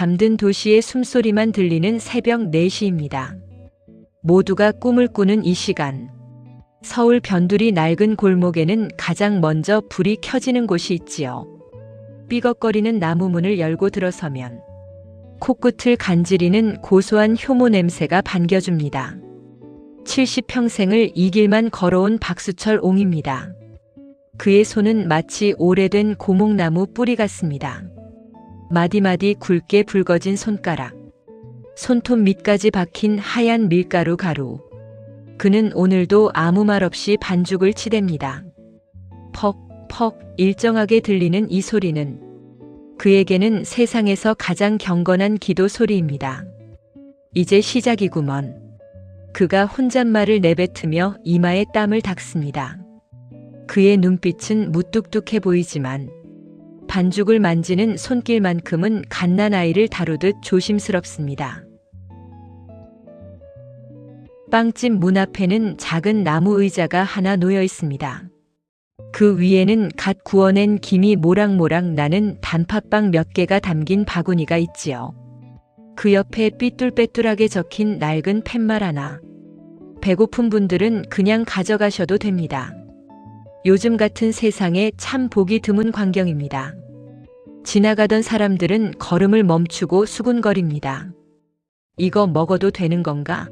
잠든 도시의 숨소리만 들리는 새벽 4시입니다. 모두가 꿈을 꾸는 이 시간. 서울 변두리 낡은 골목에는 가장 먼저 불이 켜지는 곳이 있지요. 삐걱거리는 나무 문을 열고 들어서면 코끝을 간지리는 고소한 효모 냄새가 반겨줍니다. 70평생을 이 길만 걸어온 박수철 옹입니다. 그의 손은 마치 오래된 고목나무 뿌리 같습니다. 마디마디 굵게 붉어진 손가락, 손톱 밑까지 박힌 하얀 밀가루 가루. 그는 오늘도 아무 말 없이 반죽을 치댑니다. 퍽퍽 일정하게 들리는 이 소리는 그에게는 세상에서 가장 경건한 기도 소리입니다. 이제 시작이구먼. 그가 혼잣말을 내뱉으며 이마에 땀을 닦습니다. 그의 눈빛은 무뚝뚝해 보이지만 반죽을 만지는 손길만큼은 갓난아이를 다루듯 조심스럽습니다. 빵집 문 앞에는 작은 나무 의자가 하나 놓여 있습니다. 그 위에는 갓 구워낸 김이 모락모락 나는 단팥빵 몇 개가 담긴 바구니가 있지요. 그 옆에 삐뚤빼뚤하게 적힌 낡은 팻말 하나. 배고픈 분들은 그냥 가져가셔도 됩니다. 요즘 같은 세상에 참 보기 드문 광경입니다. 지나가던 사람들은 걸음을 멈추고 수군거립니다. 이거 먹어도 되는 건가?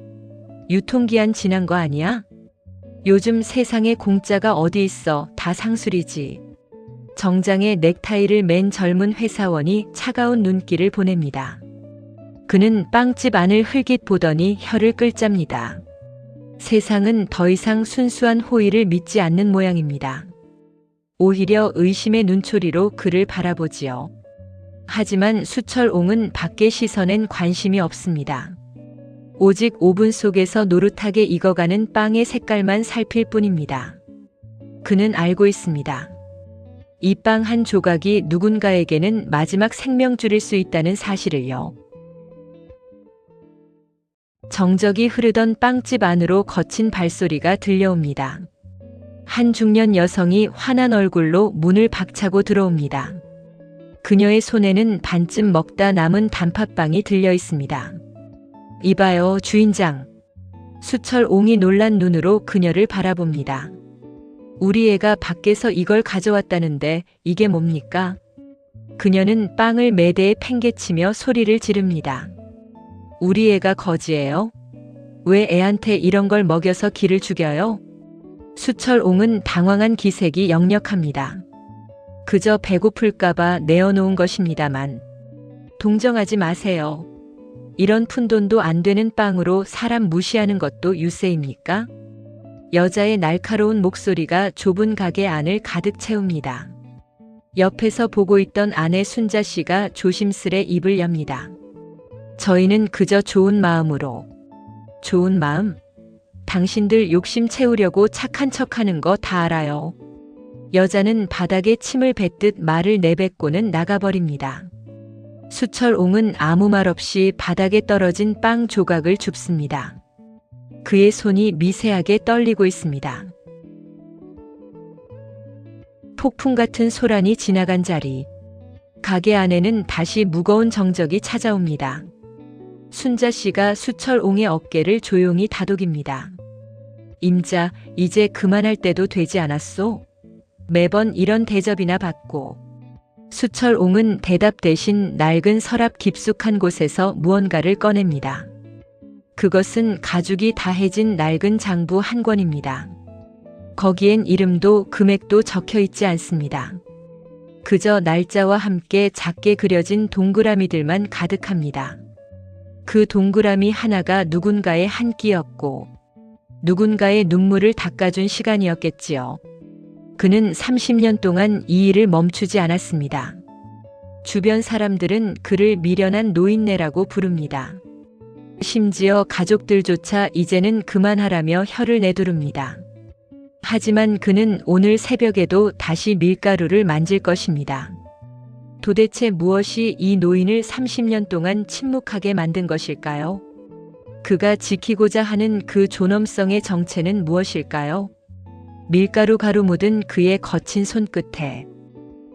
유통기한 지난 거 아니야? 요즘 세상에 공짜가 어디 있어. 다 상술이지. 정장에 넥타이를 맨 젊은 회사원이 차가운 눈길을 보냅니다. 그는 빵집 안을 흘깃 보더니 혀를 끌짭니다. 세상은 더 이상 순수한 호의를 믿지 않는 모양입니다. 오히려 의심의 눈초리로 그를 바라보지요. 하지만 수철옹은 밖의 시선엔 관심이 없습니다. 오직 오븐 속에서 노릇하게 익어가는 빵의 색깔만 살필 뿐입니다. 그는 알고 있습니다. 이 빵 한 조각이 누군가에게는 마지막 생명줄일 수 있다는 사실을요. 정적이 흐르던 빵집 안으로 거친 발소리가 들려옵니다. 한 중년 여성이 환한 얼굴로 문을 박차고 들어옵니다. 그녀의 손에는 반쯤 먹다 남은 단팥빵이 들려 있습니다. 이봐요, 주인장. 수철옹이 놀란 눈으로 그녀를 바라봅니다. 우리 애가 밖에서 이걸 가져왔다는데 이게 뭡니까? 그녀는 빵을 매대에 팽개치며 소리를 지릅니다. 우리 애가 거지예요? 왜 애한테 이런 걸 먹여서 기를 죽여요? 수철옹은 당황한 기색이 역력합니다. 그저 배고플까봐 내어놓은 것입니다만. 동정하지 마세요. 이런 푼돈도 안 되는 빵으로 사람 무시하는 것도 유세입니까? 여자의 날카로운 목소리가 좁은 가게 안을 가득 채웁니다. 옆에서 보고 있던 아내 순자 씨가 조심스레 입을 엽니다. 저희는 그저 좋은 마음으로. 좋은 마음? 당신들 욕심 채우려고 착한 척하는 거 다 알아요. 여자는 바닥에 침을 뱉듯 말을 내뱉고는 나가버립니다. 수철옹은 아무 말 없이 바닥에 떨어진 빵 조각을 줍습니다. 그의 손이 미세하게 떨리고 있습니다. 폭풍 같은 소란이 지나간 자리. 가게 안에는 다시 무거운 정적이 찾아옵니다. 순자 씨가 수철옹의 어깨를 조용히 다독입니다. 임자, 이제 그만할 때도 되지 않았소? 매번 이런 대접이나 받고. 수철옹은 대답 대신 낡은 서랍 깊숙한 곳에서 무언가를 꺼냅니다. 그것은 가죽이 다해진 낡은 장부 한 권입니다. 거기엔 이름도 금액도 적혀 있지 않습니다. 그저 날짜와 함께 작게 그려진 동그라미들만 가득합니다. 그 동그라미 하나가 누군가의 한 끼였고 누군가의 눈물을 닦아준 시간이었겠지요. 그는 30년 동안 이 일을 멈추지 않았습니다. 주변 사람들은 그를 미련한 노인네라고 부릅니다. 심지어 가족들조차 이제는 그만하라며 혀를 내두릅니다. 하지만 그는 오늘 새벽에도 다시 밀가루를 만질 것입니다. 도대체 무엇이 이 노인을 30년 동안 침묵하게 만든 것일까요? 그가 지키고자 하는 그 존엄성의 정체는 무엇일까요? 밀가루 가루 묻은 그의 거친 손끝에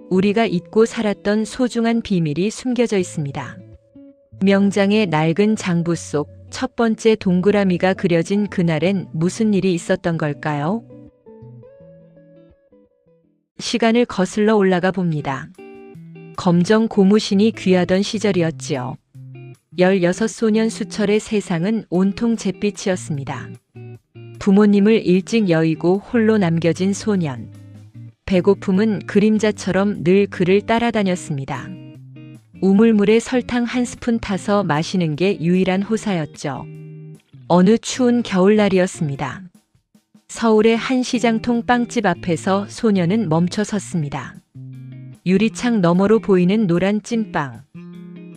우리가 잊고 살았던 소중한 비밀이 숨겨져 있습니다. 명장의 낡은 장부 속 첫 번째 동그라미가 그려진 그날엔 무슨 일이 있었던 걸까요? 시간을 거슬러 올라가 봅니다. 검정 고무신이 귀하던 시절이었지요. 16소년 수철의 세상은 온통 잿빛이었습니다. 부모님을 일찍 여의고 홀로 남겨진 소년. 배고픔은 그림자처럼 늘 그를 따라다녔습니다. 우물물에 설탕 한 스푼 타서 마시는 게 유일한 호사였죠. 어느 추운 겨울날이었습니다. 서울의 한 시장통 빵집 앞에서 소년은 멈춰 섰습니다. 유리창 너머로 보이는 노란 찐빵,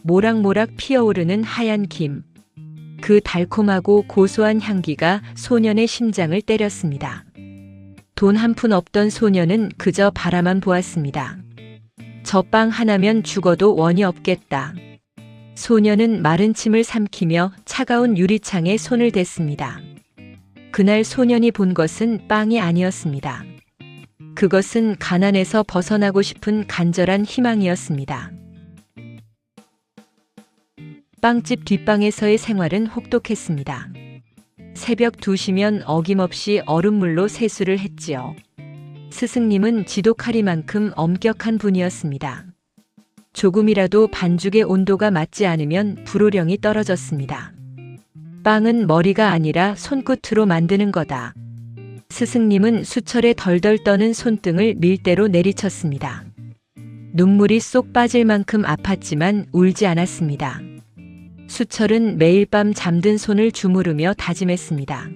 모락모락 피어오르는 하얀 김, 그 달콤하고 고소한 향기가 소년의 심장을 때렸습니다. 돈 한 푼 없던 소년은 그저 바라만 보았습니다. 저 빵 하나면 죽어도 원이 없겠다. 소년은 마른 침을 삼키며 차가운 유리창에 손을 댔습니다. 그날 소년이 본 것은 빵이 아니었습니다. 그것은 가난에서 벗어나고 싶은 간절한 희망이었습니다. 빵집 뒷방에서의 생활은 혹독했습니다. 새벽 2시면 어김없이 얼음물로 세수를 했지요. 스승님은 지독하리만큼 엄격한 분이었습니다. 조금이라도 반죽의 온도가 맞지 않으면 불호령이 떨어졌습니다. 빵은 머리가 아니라 손끝으로 만드는 거다. 스승님은 수철의 덜덜 떠는 손등을 밀대로 내리쳤습니다. 눈물이 쏙 빠질 만큼 아팠지만 울지 않았습니다. 수철은 매일 밤 잠든 손을 주무르며 다짐했습니다.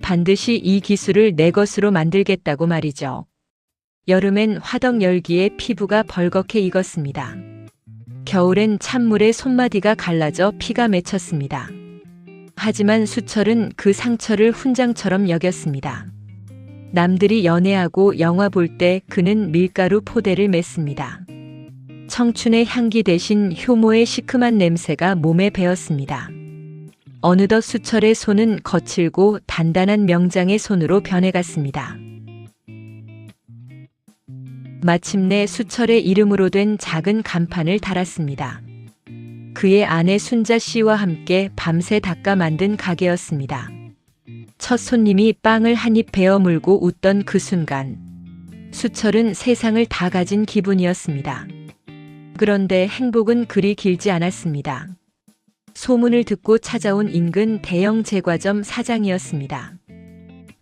반드시 이 기술을 내 것으로 만들겠다고 말이죠. 여름엔 화덕 열기에 피부가 벌겋게 익었습니다. 겨울엔 찬물에 손마디가 갈라져 피가 맺혔습니다. 하지만 수철은 그 상처를 훈장처럼 여겼습니다. 남들이 연애하고 영화 볼 때 그는 밀가루 포대를 맸습니다. 청춘의 향기 대신 효모의 시큼한 냄새가 몸에 배었습니다. 어느덧 수철의 손은 거칠고 단단한 명장의 손으로 변해갔습니다. 마침내 수철의 이름으로 된 작은 간판을 달았습니다. 그의 아내 순자 씨와 함께 밤새 닦아 만든 가게였습니다. 첫 손님이 빵을 한 입 베어 물고 웃던 그 순간, 수철은 세상을 다 가진 기분이었습니다. 그런데 행복은 그리 길지 않았습니다. 소문을 듣고 찾아온 인근 대형 제과점 사장이었습니다.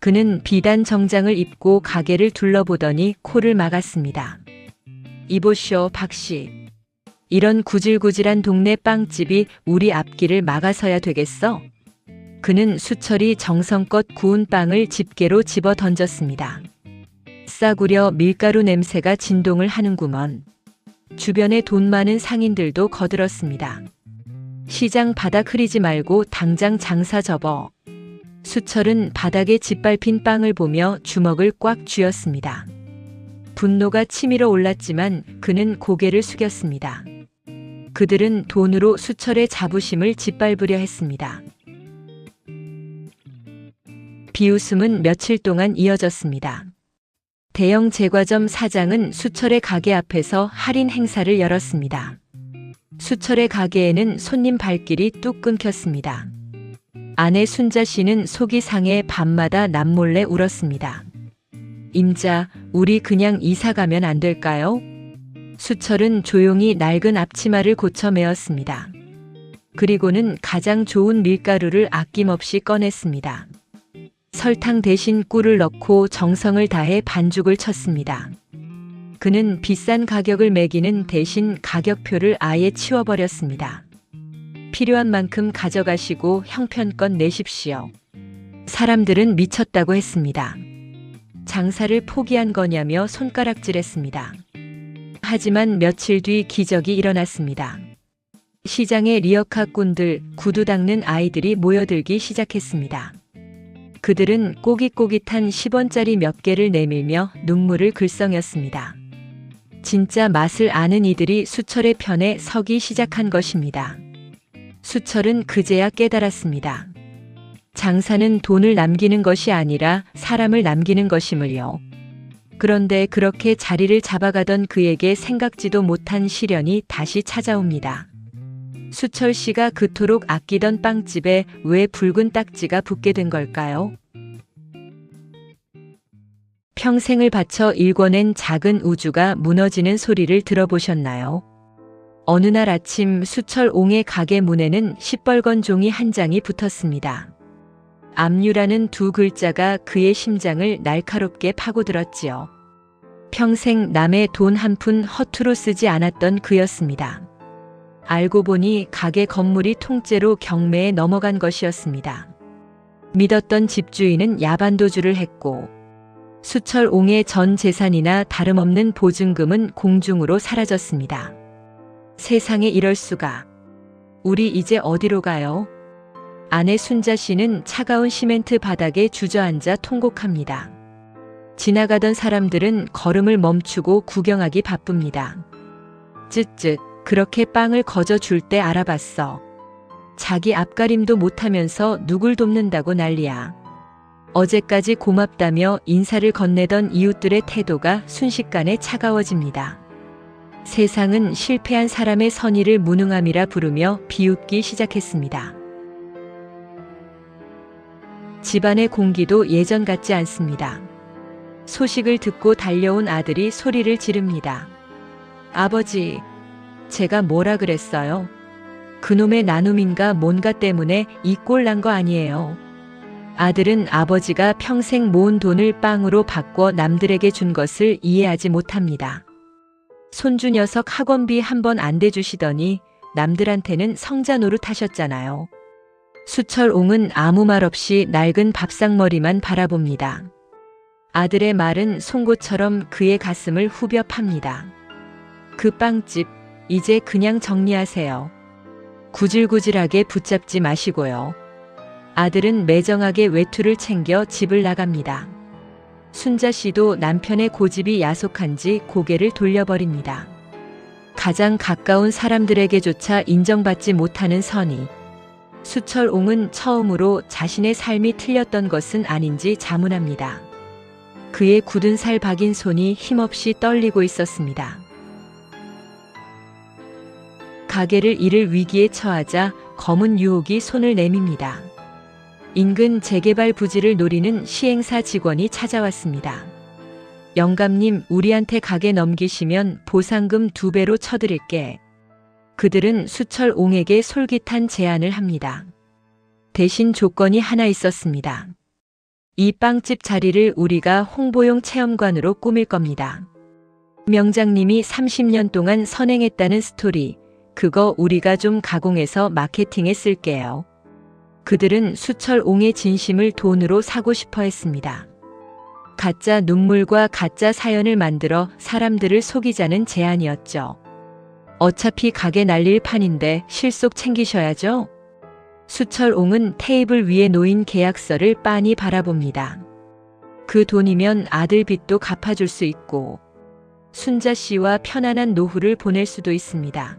그는 비단 정장을 입고 가게를 둘러보더니 코를 막았습니다. 이보시오, 박씨. 이런 구질구질한 동네 빵집이 우리 앞길을 막아서야 되겠어? 그는 수철이 정성껏 구운 빵을 집게로 집어 던졌습니다. 싸구려 밀가루 냄새가 진동을 하는구먼. 주변에 돈 많은 상인들도 거들었습니다. 시장 바닥 흐리지 말고 당장 장사 접어. 수철은 바닥에 짓밟힌 빵을 보며 주먹을 꽉 쥐었습니다. 분노가 치밀어 올랐지만 그는 고개를 숙였습니다. 그들은 돈으로 수철의 자부심을 짓밟으려 했습니다. 비웃음은 며칠 동안 이어졌습니다. 대형 제과점 사장은 수철의 가게 앞에서 할인 행사를 열었습니다. 수철의 가게에는 손님 발길이 뚝 끊겼습니다. 아내 순자 씨는 속이 상해 밤마다 남몰래 울었습니다. 임자, 우리 그냥 이사 가면 안 될까요? 수철은 조용히 낡은 앞치마를 고쳐 메었습니다. 그리고는 가장 좋은 밀가루를 아낌없이 꺼냈습니다. 설탕 대신 꿀을 넣고 정성을 다해 반죽을 쳤습니다. 그는 비싼 가격을 매기는 대신 가격표를 아예 치워버렸습니다. 필요한 만큼 가져가시고 형편껏 내십시오. 사람들은 미쳤다고 했습니다. 장사를 포기한 거냐며 손가락질했습니다. 하지만 며칠 뒤 기적이 일어났습니다. 시장에 리어카꾼들, 구두 닦는 아이들이 모여들기 시작했습니다. 그들은 꼬깃꼬깃한 10원짜리 몇 개를 내밀며 눈물을 글썽였습니다. 진짜 맛을 아는 이들이 수철의 편에 서기 시작한 것입니다. 수철은 그제야 깨달았습니다. 장사는 돈을 남기는 것이 아니라 사람을 남기는 것임을요. 그런데 그렇게 자리를 잡아가던 그에게 생각지도 못한 시련이 다시 찾아옵니다. 수철 씨가 그토록 아끼던 빵집에 왜 붉은 딱지가 붙게 된 걸까요? 평생을 바쳐 일궈낸 작은 우주가 무너지는 소리를 들어보셨나요? 어느 날 아침 수철옹의 가게 문에는 시뻘건 종이 한 장이 붙었습니다. 압류라는 두 글자가 그의 심장을 날카롭게 파고들었지요. 평생 남의 돈 한 푼 허투루 쓰지 않았던 그였습니다. 알고 보니 가게 건물이 통째로 경매에 넘어간 것이었습니다. 믿었던 집주인은 야반도주를 했고 수철옹의 전 재산이나 다름없는 보증금은 공중으로 사라졌습니다. 세상에 이럴 수가. 우리 이제 어디로 가요? 아내 순자 씨는 차가운 시멘트 바닥에 주저앉아 통곡합니다. 지나가던 사람들은 걸음을 멈추고 구경하기 바쁩니다. 쯧쯧, 그렇게 빵을 거저 줄 때 알아봤어. 자기 앞가림도 못하면서 누굴 돕는다고 난리야. 어제까지 고맙다며 인사를 건네던 이웃들의 태도가 순식간에 차가워집니다. 세상은 실패한 사람의 선의를 무능함이라 부르며 비웃기 시작했습니다. 집안의 공기도 예전 같지 않습니다. 소식을 듣고 달려온 아들이 소리를 지릅니다. 아버지, 제가 뭐라 그랬어요? 그놈의 나눔인가 뭔가 때문에 이 꼴 난 거 아니에요. 아들은 아버지가 평생 모은 돈을 빵으로 바꿔 남들에게 준 것을 이해하지 못합니다. 손주 녀석 학원비 한 번 안 대주시더니 남들한테는 성자 노릇하셨잖아요. 수철옹은 아무 말 없이 낡은 밥상머리만 바라봅니다. 아들의 말은 송곳처럼 그의 가슴을 후벼 팝니다. 그 빵집 이제 그냥 정리하세요. 구질구질하게 붙잡지 마시고요. 아들은 매정하게 외투를 챙겨 집을 나갑니다. 순자 씨도 남편의 고집이 야속한지 고개를 돌려버립니다. 가장 가까운 사람들에게조차 인정받지 못하는 선의. 수철옹은 처음으로 자신의 삶이 틀렸던 것은 아닌지 자문합니다. 그의 굳은 살 박인 손이 힘없이 떨리고 있었습니다. 가게를 잃을 위기에 처하자 검은 유혹이 손을 내밉니다. 인근 재개발 부지를 노리는 시행사 직원이 찾아왔습니다. 영감님, 우리한테 가게 넘기시면 보상금 2배로 쳐드릴게. 그들은 수철옹에게 솔깃한 제안을 합니다. 대신 조건이 하나 있었습니다. 이 빵집 자리를 우리가 홍보용 체험관으로 꾸밀 겁니다. 명장님이 30년 동안 선행했다는 스토리, 그거 우리가 좀 가공해서 마케팅에 쓸게요. 그들은 수철옹의 진심을 돈으로 사고 싶어 했습니다. 가짜 눈물과 가짜 사연을 만들어 사람들을 속이자는 제안이었죠. 어차피 가게 날릴 판인데 실속 챙기셔야죠. 수철옹은 테이블 위에 놓인 계약서를 빤히 바라봅니다. 그 돈이면 아들 빚도 갚아줄 수 있고 순자 씨와 편안한 노후를 보낼 수도 있습니다.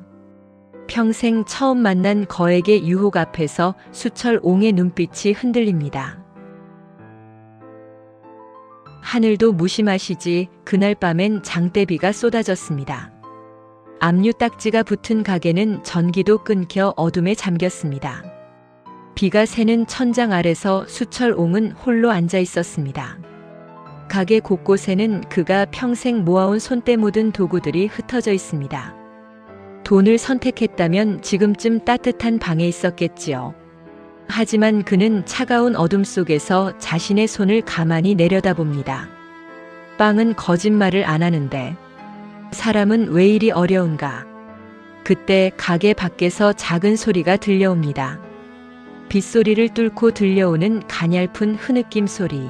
평생 처음 만난 거액의 유혹 앞에서 수철옹의 눈빛이 흔들립니다. 하늘도 무심하시지. 그날 밤엔 장대비가 쏟아졌습니다. 압류 딱지가 붙은 가게는 전기도 끊겨 어둠에 잠겼습니다. 비가 새는 천장 아래서 수철옹은 홀로 앉아 있었습니다. 가게 곳곳에는 그가 평생 모아온 손때 묻은 도구들이 흩어져 있습니다. 돈을 선택했다면 지금쯤 따뜻한 방에 있었겠지요. 하지만 그는 차가운 어둠 속에서 자신의 손을 가만히 내려다봅니다. 빵은 거짓말을 안 하는데 사람은 왜 이리 어려운가? 그때 가게 밖에서 작은 소리가 들려옵니다. 빗소리를 뚫고 들려오는 가냘픈 흐느낌 소리.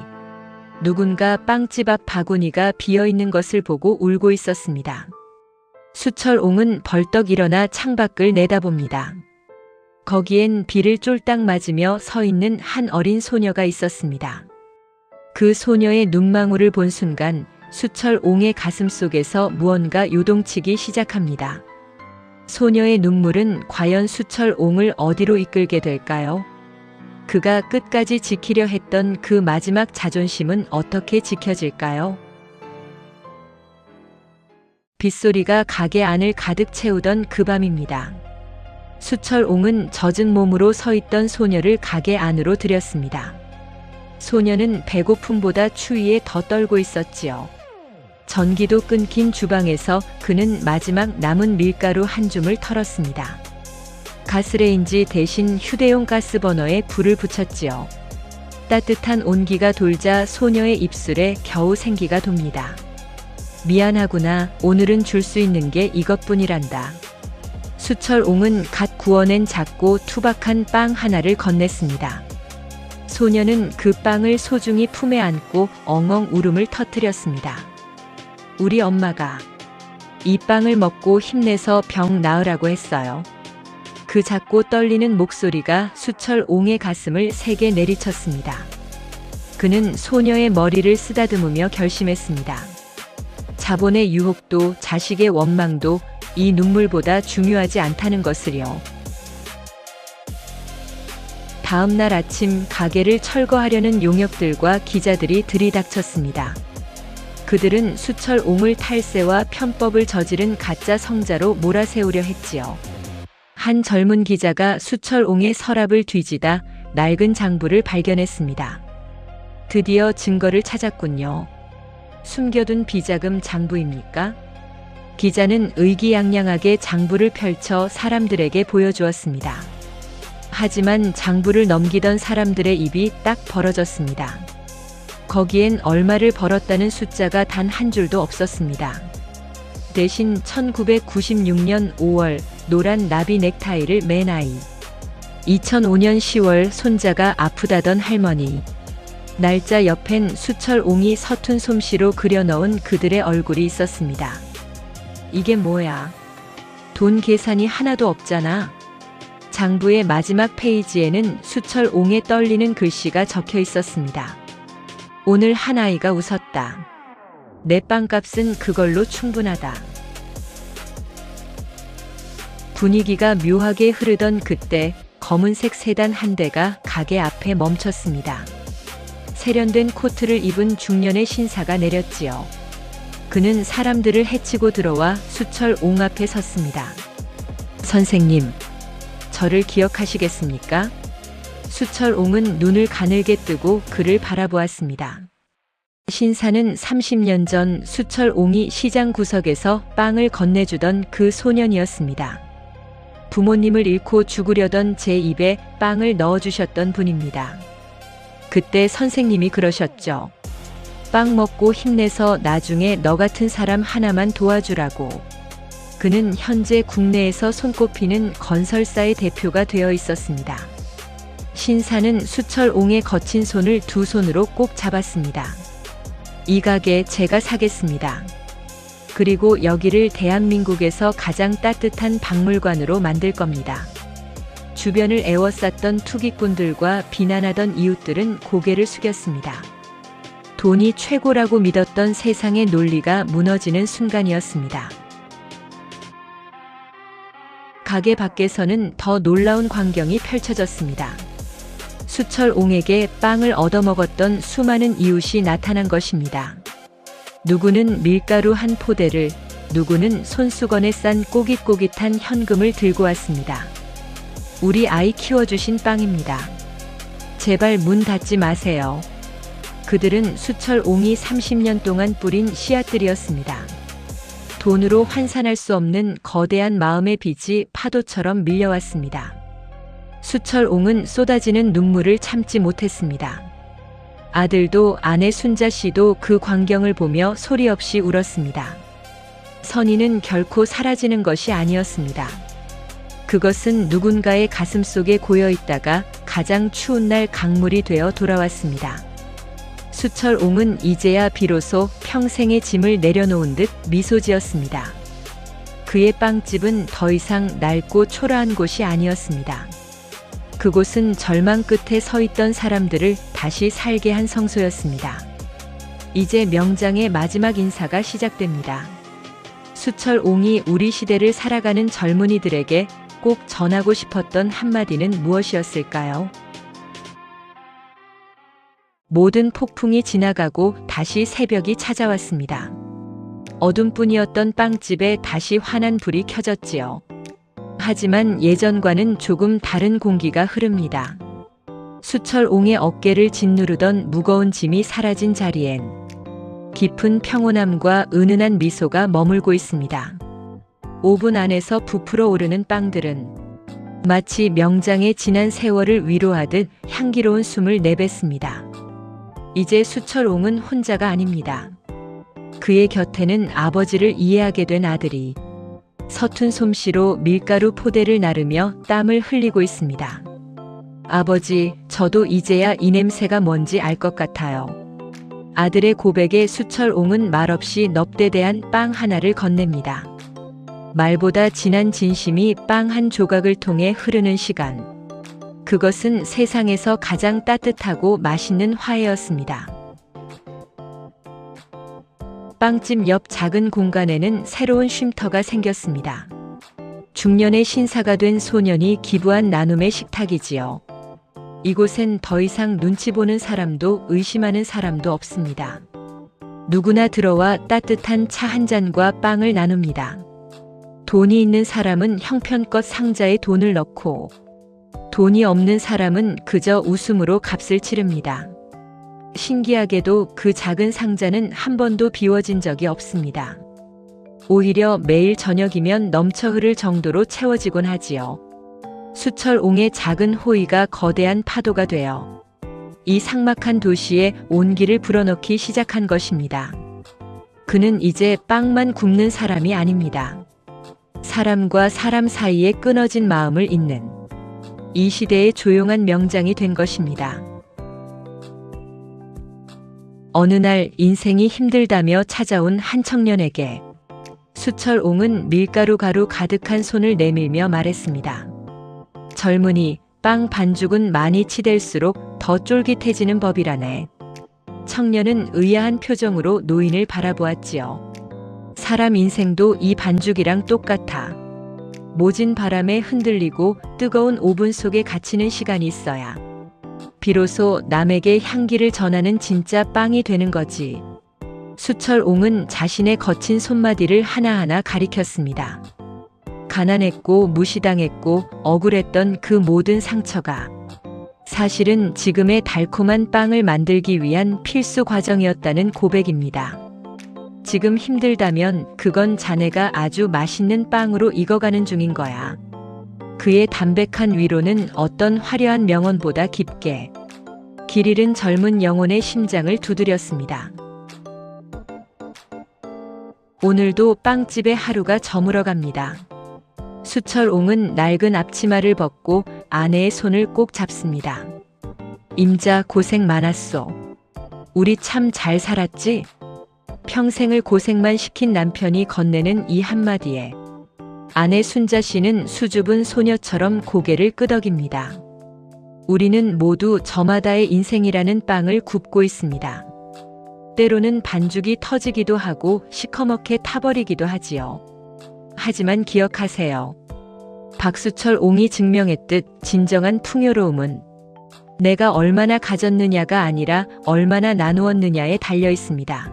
누군가 빵집 앞 바구니가 비어있는 것을 보고 울고 있었습니다. 수철옹은 벌떡 일어나 창밖을 내다봅니다. 거기엔 비를 쫄딱 맞으며 서 있는 한 어린 소녀가 있었습니다. 그 소녀의 눈망울을 본 순간 수철옹의 가슴속에서 무언가 요동치기 시작합니다. 소녀의 눈물은 과연 수철옹을 어디로 이끌게 될까요? 그가 끝까지 지키려 했던 그 마지막 자존심은 어떻게 지켜질까요? 빗소리가 가게 안을 가득 채우던 그 밤입니다. 수철옹은 젖은 몸으로 서 있던 소녀를 가게 안으로 들였습니다. 소녀는 배고픔보다 추위에 더 떨고 있었지요. 전기도 끊긴 주방에서 그는 마지막 남은 밀가루 한 줌을 털었습니다. 가스레인지 대신 휴대용 가스버너에 불을 붙였지요. 따뜻한 온기가 돌자 소녀의 입술에 겨우 생기가 돕니다. 미안하구나. 오늘은 줄 수 있는 게 이것뿐이란다. 수철옹은 갓 구워낸 작고 투박한 빵 하나를 건넸습니다. 소녀는 그 빵을 소중히 품에 안고 엉엉 울음을 터뜨렸습니다. 우리 엄마가 이 빵을 먹고 힘내서 병 나으라고 했어요. 그 작고 떨리는 목소리가 수철옹의 가슴을 세게 내리쳤습니다. 그는 소녀의 머리를 쓰다듬으며 결심했습니다. 자본의 유혹도 자식의 원망도 이 눈물보다 중요하지 않다는 것을요. 다음 날 아침 가게를 철거하려는 용역들과 기자들이 들이닥쳤습니다. 그들은 수철옹을 탈세와 편법을 저지른 가짜 성자로 몰아세우려 했지요. 한 젊은 기자가 수철옹의 서랍을 뒤지다 낡은 장부를 발견했습니다. 드디어 증거를 찾았군요. 숨겨둔 비자금 장부입니까? 기자는 의기양양하게 장부를 펼쳐 사람들에게 보여주었습니다. 하지만 장부를 넘기던 사람들의 입이 딱 벌어졌습니다. 거기엔 얼마를 벌었다는 숫자가 단 한 줄도 없었습니다. 대신 1996년 5월 노란 나비 넥타이를 맨 아이, 2005년 10월 손자가 아프다던 할머니, 날짜 옆엔 수철옹이 서툰 솜씨로 그려넣은 그들의 얼굴이 있었습니다. 이게 뭐야? 돈 계산이 하나도 없잖아. 장부의 마지막 페이지에는 수철옹의 떨리는 글씨가 적혀 있었습니다. 오늘 한 아이가 웃었다. 내 빵값은 그걸로 충분하다. 분위기가 묘하게 흐르던 그때 검은색 세단 한 대가 가게 앞에 멈췄습니다. 세련된 코트를 입은 중년의 신사가 내렸지요. 그는 사람들을 헤치고 들어와 수철옹 앞에 섰습니다. 선생님, 저를 기억하시겠습니까? 수철옹은 눈을 가늘게 뜨고 그를 바라보았습니다. 신사는 30년 전 수철옹이 시장 구석에서 빵을 건네주던 그 소년이었습니다. 부모님을 잃고 죽으려던 제 입에 빵을 넣어주셨던 분입니다. 그때 선생님이 그러셨죠. 빵 먹고 힘내서 나중에 너 같은 사람 하나만 도와주라고. 그는 현재 국내에서 손꼽히는 건설사의 대표가 되어 있었습니다. 신사는 수철옹의 거친 손을 두 손으로 꼭 잡았습니다. 이 가게 제가 사겠습니다. 그리고 여기를 대한민국에서 가장 따뜻한 박물관으로 만들 겁니다. 주변을 에워쌌던 투기꾼들과 비난하던 이웃들은 고개를 숙였습니다. 돈이 최고라고 믿었던 세상의 논리가 무너지는 순간이었습니다. 가게 밖에서는 더 놀라운 광경이 펼쳐졌습니다. 수철옹에게 빵을 얻어먹었던 수많은 이웃이 나타난 것입니다. 누구는 밀가루 한 포대를, 누구는 손수건에 싼 꼬깃꼬깃한 현금을 들고 왔습니다. 우리 아이 키워주신 빵입니다. 제발 문 닫지 마세요. 그들은 수철옹이 30년 동안 뿌린 씨앗들이었습니다. 돈으로 환산할 수 없는 거대한 마음의 빚이 파도처럼 밀려왔습니다. 수철옹은 쏟아지는 눈물을 참지 못했습니다. 아들도 아내 순자 씨도 그 광경을 보며 소리 없이 울었습니다. 선의는 결코 사라지는 것이 아니었습니다. 그것은 누군가의 가슴 속에 고여 있다가 가장 추운 날 강물이 되어 돌아왔습니다. 수철옹은 이제야 비로소 평생의 짐을 내려놓은 듯 미소 지었습니다. 그의 빵집은 더 이상 낡고 초라한 곳이 아니었습니다. 그곳은 절망 끝에 서 있던 사람들을 다시 살게 한 성소였습니다. 이제 명장의 마지막 인사가 시작됩니다. 수철옹이 우리 시대를 살아가는 젊은이들에게 꼭 전하고 싶었던 한마디는 무엇이었을까요? 모든 폭풍이 지나가고 다시 새벽이 찾아왔습니다. 어둠뿐이었던 빵집에 다시 환한 불이 켜졌지요. 하지만 예전과는 조금 다른 공기가 흐릅니다. 수철옹의 어깨를 짓누르던 무거운 짐이 사라진 자리엔 깊은 평온함과 은은한 미소가 머물고 있습니다. 오븐 안에서 부풀어 오르는 빵들은 마치 명장의 지난 세월을 위로하듯 향기로운 숨을 내뱉습니다. 이제 수철옹은 혼자가 아닙니다. 그의 곁에는 아버지를 이해하게 된 아들이 서툰 솜씨로 밀가루 포대를 나르며 땀을 흘리고 있습니다. 아버지, 저도 이제야 이 냄새가 뭔지 알 것 같아요. 아들의 고백에 수철옹은 말없이 넙대대한 빵 하나를 건넵니다. 말보다 진한 진심이 빵 한 조각을 통해 흐르는 시간. 그것은 세상에서 가장 따뜻하고 맛있는 화해였습니다. 빵집 옆 작은 공간에는 새로운 쉼터가 생겼습니다. 중년의 신사가 된 소년이 기부한 나눔의 식탁이지요. 이곳엔 더 이상 눈치 보는 사람도 의심하는 사람도 없습니다. 누구나 들어와 따뜻한 차 한 잔과 빵을 나눕니다. 돈이 있는 사람은 형편껏 상자에 돈을 넣고 돈이 없는 사람은 그저 웃음으로 값을 치릅니다. 신기하게도 그 작은 상자는 한 번도 비워진 적이 없습니다. 오히려 매일 저녁이면 넘쳐 흐를 정도로 채워지곤 하지요. 수철옹의 작은 호의가 거대한 파도가 되어 이 삭막한 도시에 온기를 불어넣기 시작한 것입니다. 그는 이제 빵만 굽는 사람이 아닙니다. 사람과 사람 사이에 끊어진 마음을 잇는 이 시대의 조용한 명장이 된 것입니다. 어느 날 인생이 힘들다며 찾아온 한 청년에게 수철옹은 밀가루 가루 가득한 손을 내밀며 말했습니다. 젊은이, 빵 반죽은 많이 치댈수록 더 쫄깃해지는 법이라네. 청년은 의아한 표정으로 노인을 바라보았지요. 사람 인생도 이 반죽이랑 똑같아. 모진 바람에 흔들리고 뜨거운 오븐 속에 갇히는 시간이 있어야 비로소 남에게 향기를 전하는 진짜 빵이 되는 거지. 수철옹은 자신의 거친 손마디를 하나하나 가리켰습니다. 가난했고 무시당했고 억울했던 그 모든 상처가 사실은 지금의 달콤한 빵을 만들기 위한 필수 과정이었다는 고백입니다. 지금 힘들다면 그건 자네가 아주 맛있는 빵으로 익어가는 중인 거야. 그의 담백한 위로는 어떤 화려한 명언보다 깊게 길 잃은 젊은 영혼의 심장을 두드렸습니다. 오늘도 빵집의 하루가 저물어갑니다. 수철옹은 낡은 앞치마를 벗고 아내의 손을 꼭 잡습니다. 임자 고생 많았소. 우리 참 잘 살았지? 평생을 고생만 시킨 남편이 건네는 이 한마디에 아내 순자 씨는 수줍은 소녀처럼 고개를 끄덕입니다. 우리는 모두 저마다의 인생이라는 빵을 굽고 있습니다. 때로는 반죽이 터지기도 하고 시커멓게 타버리기도 하지요. 하지만 기억하세요. 박수철옹이 증명했듯 진정한 풍요로움은 내가 얼마나 가졌느냐가 아니라 얼마나 나누었느냐에 달려 있습니다.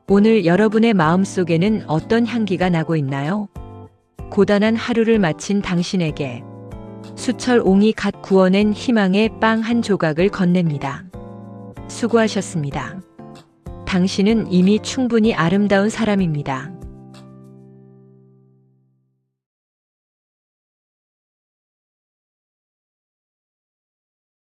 오늘 여러분의 마음속에는 어떤 향기가 나고 있나요? 고단한 하루를 마친 당신에게 수철옹이 갓 구워낸 희망의 빵 한 조각을 건넵니다. 수고하셨습니다. 당신은 이미 충분히 아름다운 사람입니다.